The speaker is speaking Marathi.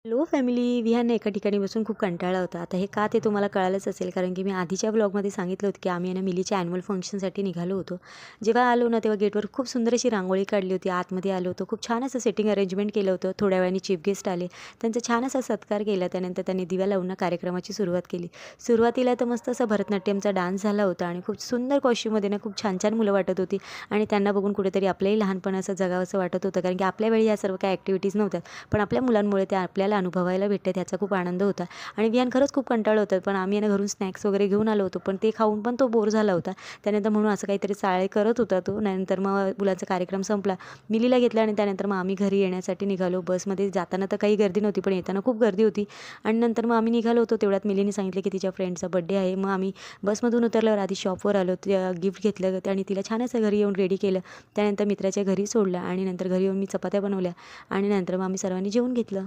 Hello family. विहान एका ठिकाणी बसून खूप कंटाळा होता. आता हे का ते तुम्हाला कळालंच असेल, कारण की मी आधीच्या ब्लॉगमध्ये सांगितलं होतं की आम्ही आहे ना मिलीच्या ॲन्युअल फंक्शनसाठी निघालो होतो. जेव्हा आलो ना तेव्हा गेटवर खूप सुंदर अशी रांगोळी काढली होती. आतमध्ये आलो होतो, खूप छान असं सेटिंग अरेंजमेंट केलं होतं. थोड्या वेळाने चीफ गेस्ट आले, त्यांचा छान असा सत्कार केला. त्यानंतर त्यांनी दिव्या लावून कार्यक्रमाची सुरुवात केली. सुरुवातीला तर मस्त असा भरतनाट्यमचा डान्स झाला होता आणि खूप सुंदर कॉस्ट्यूममध्ये ना खूप छान छान मुलं वाटत होती आणि त्यांना बघून कुठेतरी आपलंही लहानपण असं जगावंसं वाटत होतं, कारण की आपल्या वेळी ह्या सर्व काही ॲक्टिव्हिटीज नव्हत्या, पण आपल्या मुलांमुळे त्या आपल्याला अनुभवायला भेटतात. त्याचा खूप आनंद होता. आणि विहान खरंच खूप कंटाळलं होतं, पण आम्ही आहे ना घरून स्नॅक्स वगैरे घेऊन आलो होतो, पण ते खाऊन पण तो बोर झाला होता. त्यानंतर म्हणून असं काहीतरी चाळे करत होता तो. नंतर मग मुलांचा कार्यक्रम संपला, मिलीला घेतला आणि त्यानंतर मग आम्ही घरी येण्यासाठी निघालो. बसमध्ये जाताना तर काही गर्दी नव्हती, पण येताना खूप गर्दी होती. आणि नंतर मग आम्ही निघालो होतो. तेवढ्यात मिलीने सांगितलं की तिच्या फ्रेंडचा बड्डे आहे. मग आम्ही बसमधून उतरल्यावर आधी शॉपवर आलो, गिफ्ट घेतलं आणि तिला छान असं घरी येऊन रेडी केलं. त्यानंतर मित्राच्या घरी सोडलं आणि नंतर घरी येऊन मी चपात्या बनवल्या आणि नंतर मग आम्ही सर्वांनी जेवून घेतलं.